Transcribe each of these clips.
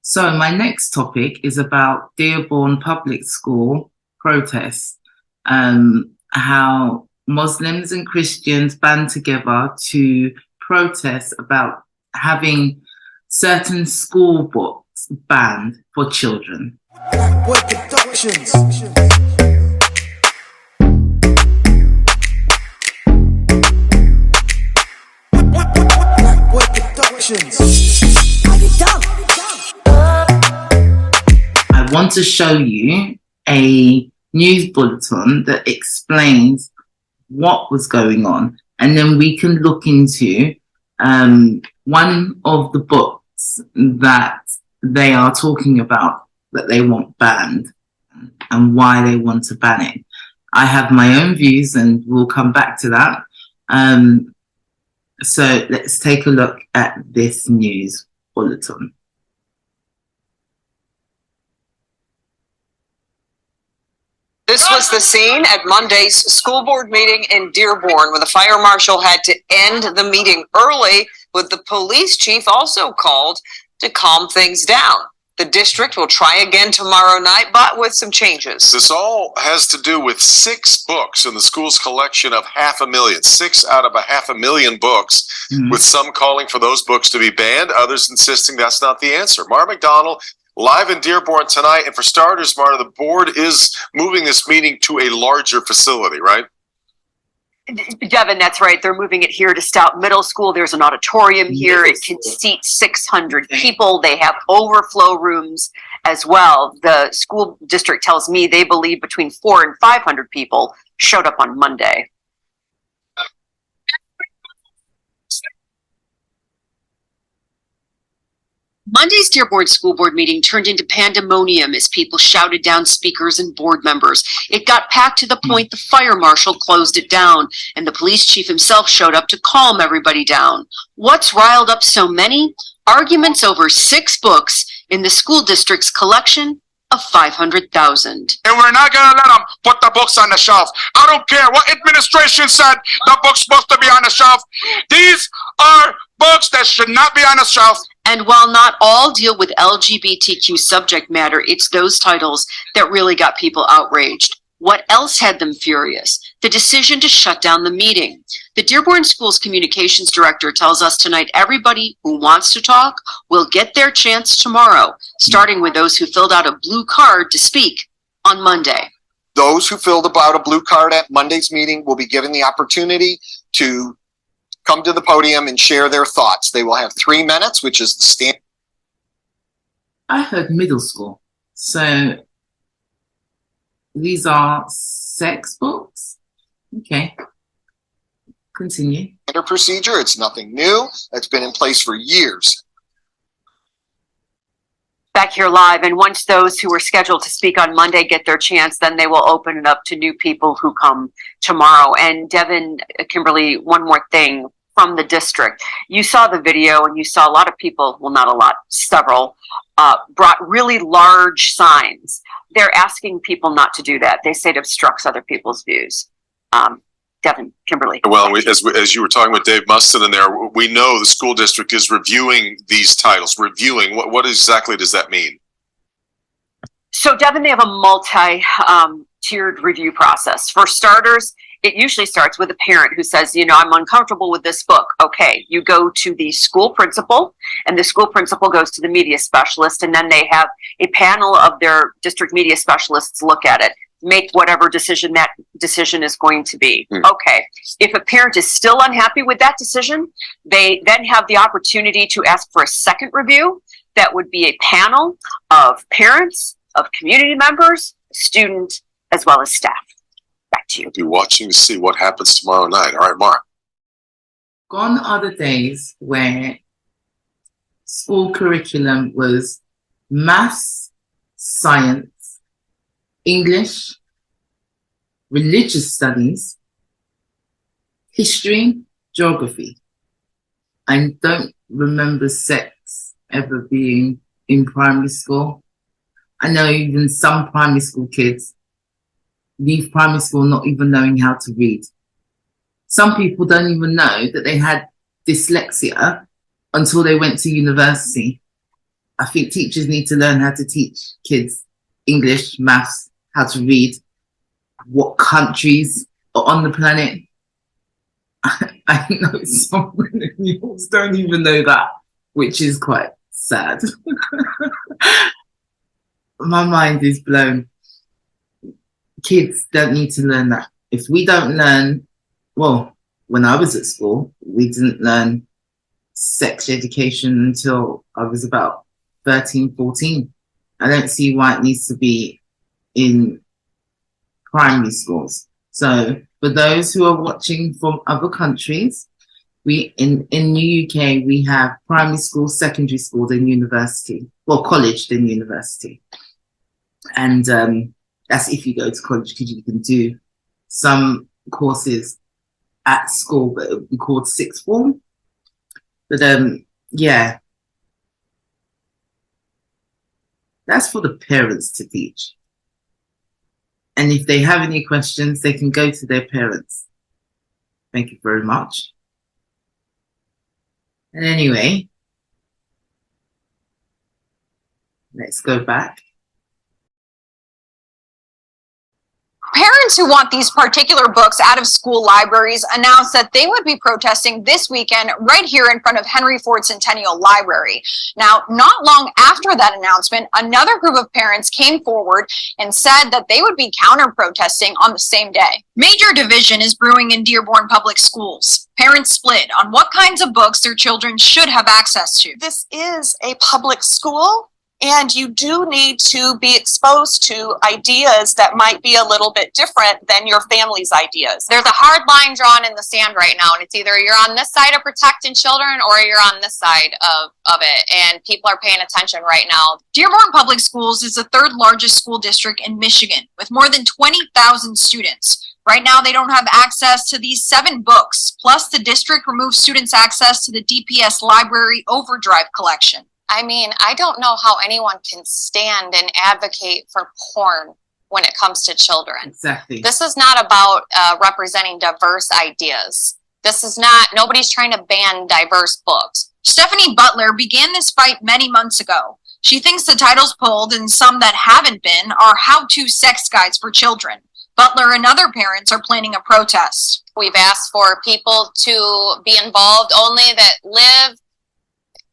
So my next topic is about Dearborn Public School Protest, how Muslims and Christians band together to protest about having certain school books banned for children. Black Boy Productions. Black Boy Productions. I want to show you a news bulletin that explains what was going on, and then we can look into one of the books that they are talking about that they want banned and why they want to ban it. I have my own views and we'll come back to that. So let's take a look at this news bulletin. This was the scene at Monday's school board meeting in Dearborn, where the fire marshal had to end the meeting early, with the police chief also called to calm things down. The district will try again tomorrow night, but with some changes. This all has to do with 6 books in the school's collection of 500,000, 6 out of 500,000 books, with some calling for those books to be banned, others insisting that's not the answer. Mara McDonald, live in Dearborn tonight. And for starters, Marta, the board is moving this meeting to a larger facility, right? Devin, that's right. They're moving it here to Stout Middle School. There's an auditorium here. It can seat 600 people. They have overflow rooms as well. The school district tells me they believe between 400 and 500 people showed up on Monday. Monday's Dearborn School Board meeting turned into pandemonium as people shouted down speakers and board members. It got packed to the point the fire marshal closed it down, and the police chief himself showed up to calm everybody down. What's riled up so many? Arguments over 6 books in the school district's collection of 500,000. And we're not going to let them put the books on the shelf. I don't care what administration said the book's supposed to be on the shelf. These are books that should not be on the shelf. And while not all deal with LGBTQ subject matter, it's those titles that really got people outraged. What else had them furious? The decision to shut down the meeting. The Dearborn Schools Communications Director tells us tonight everybody who wants to talk will get their chance tomorrow, starting with those who filled out a blue card to speak on Monday. Those who filled out a blue card at Monday's meeting will be given the opportunity to come to the podium and share their thoughts. They will have 3 minutes, which is the standard. I heard middle school. So these are sex books? Okay. Continue. Procedure. It's nothing new. It's been in place for years. Back here live, and once those who were scheduled to speak on Monday get their chance, then they will open it up to new people who come tomorrow. And Devin, Kimberly, one more thing from the district. You saw the video and you saw a lot of people, well, not a lot, several, brought really large signs. They're asking people not to do that. They say it obstructs other people's views. Devin, Kimberly. Well, as you were talking with Dave Mustin in there, we know the school district is reviewing these titles. Reviewing, what exactly does that mean? So, Devin, they have a multi-tiered review process. For starters, it usually starts with a parent who says, you know, I'm uncomfortable with this book. Okay, you go to the school principal, and the school principal goes to the media specialist, and then they have a panel of their district media specialists look at it, make whatever decision that decision is going to be. Okay, if a parent is still unhappy with that decision, they then have the opportunity to ask for a second review. That would be a panel of parents, of community members, students, as well as staff. Back to you. We'll be watching to see what happens tomorrow night. All right, Mark. Gone are the days where school curriculum was maths, science, English, religious studies, history, geography. I don't remember sex ever being in primary school. I know even some primary school kids leave primary school not even knowing how to read. Some people don't even know that they had dyslexia until they went to university. I think teachers need to learn how to teach kids English, maths, how to read, what countries are on the planet. I know some millennials don't even know that, which is quite sad. My mind is blown. Kids don't need to learn that. If we don't learn, well, when I was at school, we didn't learn sex education until I was about 13, 14. I don't see why it needs to be in primary schools. So for those who are watching from other countries, we in the UK, we have primary school, secondary school, then university. Well, college, then university. And that's if you go to college, because you can do some courses at school, but it would be called sixth form. But yeah, that's for the parents to teach. And if they have any questions, they can go to their parents. Thank you very much. And anyway, let's go back. Parents who want these particular books out of school libraries announced that they would be protesting this weekend right here in front of Henry Ford Centennial Library. Now, not long after that announcement, another group of parents came forward and said that they would be counter-protesting on the same day. Major division is brewing in Dearborn Public Schools. Parents split on what kinds of books their children should have access to. This is a public school, and you do need to be exposed to ideas that might be a little bit different than your family's ideas. There's a hard line drawn in the sand right now, and it's either you're on this side of protecting children or you're on this side of it, and people are paying attention right now. Dearborn Public Schools is the third largest school district in Michigan, with more than 20,000 students. Right now, they don't have access to these 7 books, plus the district removes students' access to the DPS Library Overdrive collection. I mean, I don't know how anyone can stand and advocate for porn when it comes to children. Exactly. This is not about representing diverse ideas. This is not, nobody's trying to ban diverse books. Stephanie Butler began this fight many months ago. She thinks the titles pulled, and some that haven't been, are how-to sex guides for children. Butler and other parents are planning a protest. We've asked for people to be involved only that live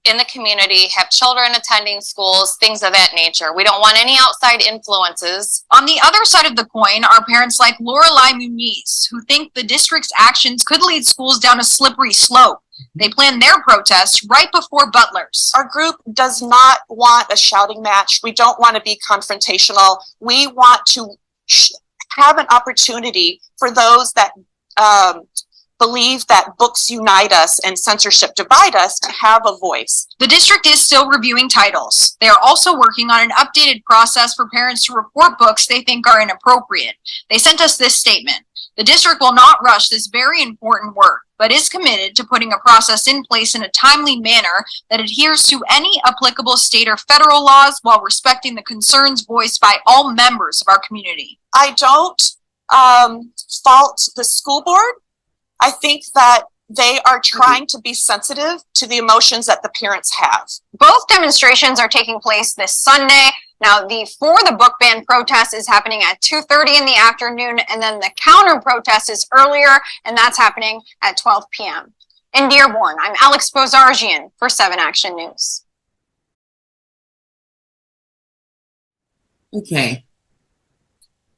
in the community, have children attending schools, things of that nature. We don't want any outside influences. On the other side of the coin are parents like Lorelei Muniz, who think the district's actions could lead schools down a slippery slope. They plan their protest right before Butler's. Our group does not want a shouting match. We don't want to be confrontational. We want to have an opportunity for those that believe that books unite us and censorship divide us to have a voice. The district is still reviewing titles. They are also working on an updated process for parents to report books they think are inappropriate. They sent us this statement. The district will not rush this very important work, but is committed to putting a process in place in a timely manner that adheres to any applicable state or federal laws while respecting the concerns voiced by all members of our community. I don't fault the school board. I think that they are trying to be sensitive to the emotions that the parents have. Both demonstrations are taking place this Sunday. Now, the For the Book Ban protest is happening at 2:30 in the afternoon, and then the counter protest is earlier, and that's happening at 12 p.m. In Dearborn, I'm Alex Bozargian for 7 Action News. Okay,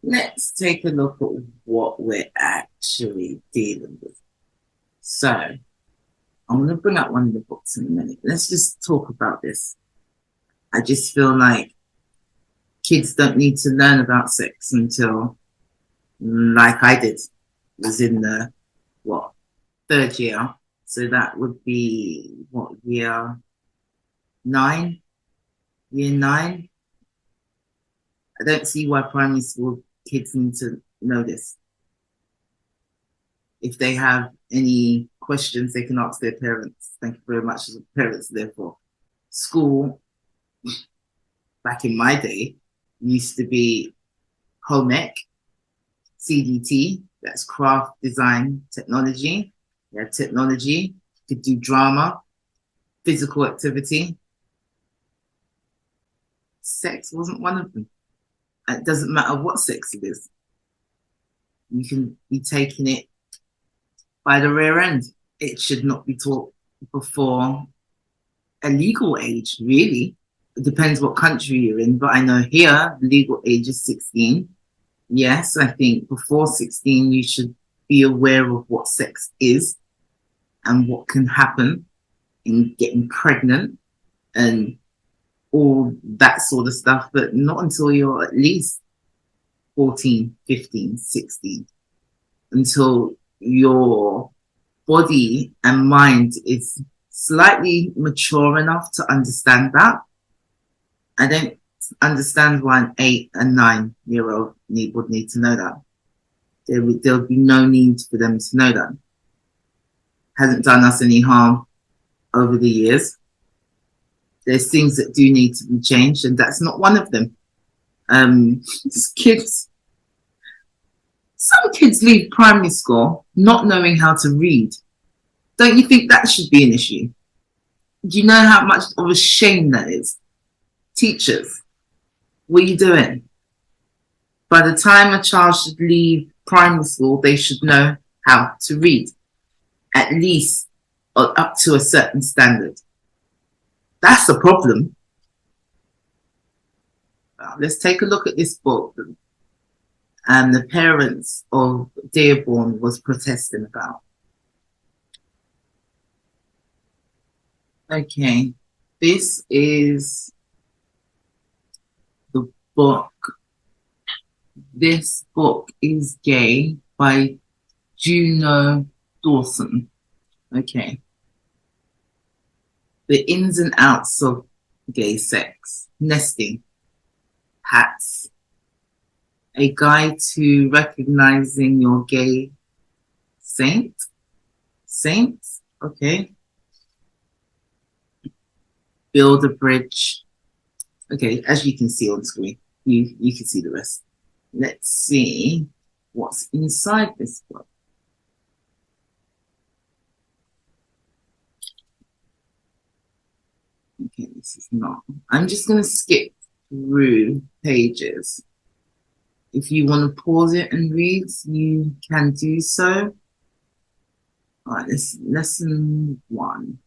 let's take a look at what we're actually dealing with. So, I'm going to bring up one of the books in a minute. Let's just talk about this. I just feel like kids don't need to learn about sex until, like I did, was in the, 3rd year. So that would be, year 9? Year 9? I don't see why primary school kids need to know this. If they have any questions, they can ask their parents. Thank you very much. The parents, therefore. School, back in my day, used to be home ec, CDT, that's craft, design, technology. You had technology, you could do drama, physical activity. sex wasn't one of them. It doesn't matter what sex it is. You can be taking it by the rear end. It should not be taught before a legal age, really. It depends what country you're in, but I know here the legal age is 16. Yes, I think before 16 you should be aware of what sex is and what can happen in getting pregnant and all that sort of stuff, but not until you're at least 14, 15, 16, until your body and mind is slightly mature enough to understand that. I don't understand why an 8 and 9-year-old would need to know that. There would be no need for them to know that. Hasn't done us any harm over the years. There's things that do need to be changed, and that's not one of them. Kids, some kids leave primary school not knowing how to read. Don't you think that should be an issue? Do you know how much of a shame that is? Teachers, what are you doing? By the time a child should leave primary school, they should know how to read, at least up to a certain standard. That's a problem. Let's take a look at this book and the parents of Dearborn was protesting about. Okay, this is the book. This book is Gay by Juno Dawson. Okay. The ins and outs of gay sex, nesting, hats, a guide to recognizing your gay saints, okay. Build a bridge. Okay, as you can see on screen, you can see the rest. Let's see what's inside this book. Okay, this is not. I'm just going to skip through pages. If you want to pause it and read, you can do so. All right, this is lesson 1.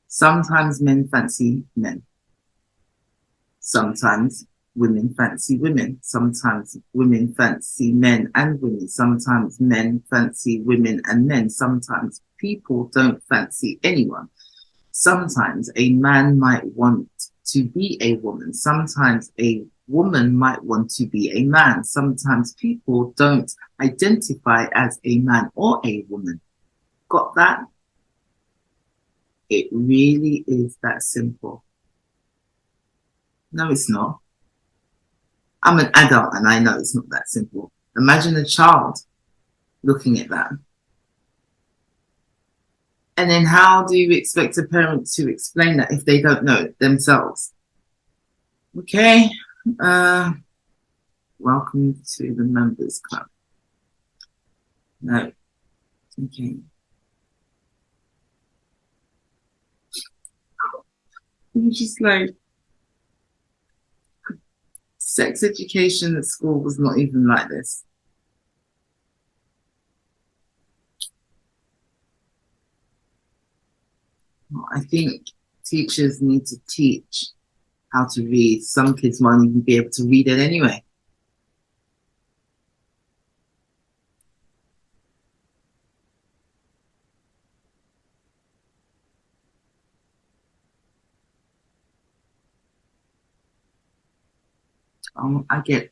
Sometimes men fancy men. Sometimes women fancy women. Sometimes women fancy men and women. Sometimes men fancy women and men. Sometimes people don't fancy anyone. Sometimes a man might want to be a woman. Sometimes a woman might want to be a man. Sometimes people don't identify as a man or a woman. Got that? It really is that simple. No, it's not. I'm an adult and I know it's not that simple. Imagine a child looking at that. And then how do you expect a parent to explain that if they don't know it themselves? Okay. Welcome to the members club. No. Okay. I'm just like, sex education at school was not even like this. I think teachers need to teach how to read. Some kids won't even be able to read it anyway.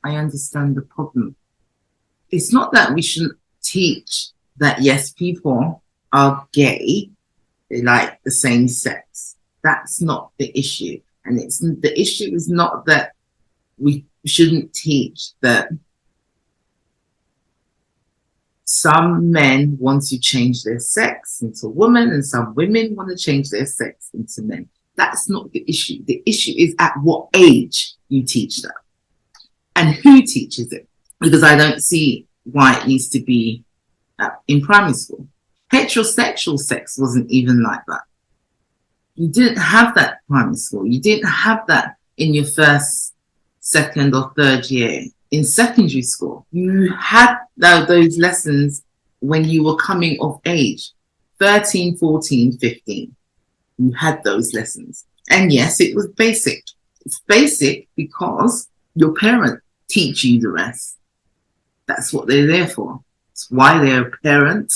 I understand the problem. It's not that we shouldn't teach that, yes, people are gay, they like the same sex. That's not the issue. And the issue is not that we shouldn't teach that some men want to change their sex into women and some women want to change their sex into men. That's not the issue. The issue is at what age you teach that and who teaches it. Because I don't see why it needs to be in primary school. Heterosexual sex wasn't even like that. You didn't have that in primary school. You didn't have that in your first, second or third year. In secondary school, you had those lessons when you were coming of age, 13, 14, 15. You had those lessons. And yes, it was basic. It's basic because your parents teach you the rest. That's what they're there for. It's why they're a parent.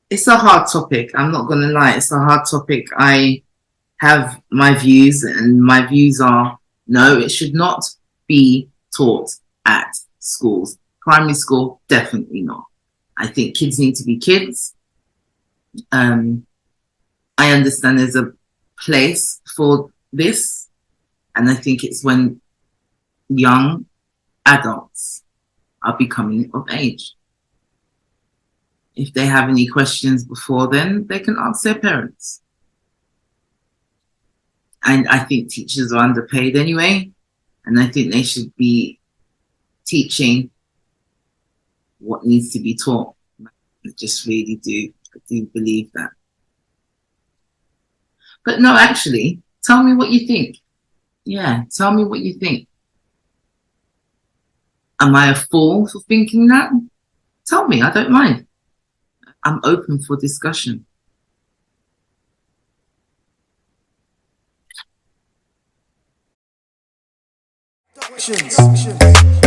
It's a hard topic. I'm not going to lie. It's a hard topic. I have my views, and my views are no, it should not be taught at schools. Primary school, definitely not. I think kids need to be kids. I understand there's a place for this, and I think it's when young adults are becoming of age. If they have any questions before then, they can ask their parents. And I think teachers are underpaid anyway, and I think they should be teaching what needs to be taught. I just really do believe that. But no, actually, tell me what you think. Yeah, tell me what you think. Am I a fool for thinking that? Tell me, I don't mind. I'm open for discussion. Productions.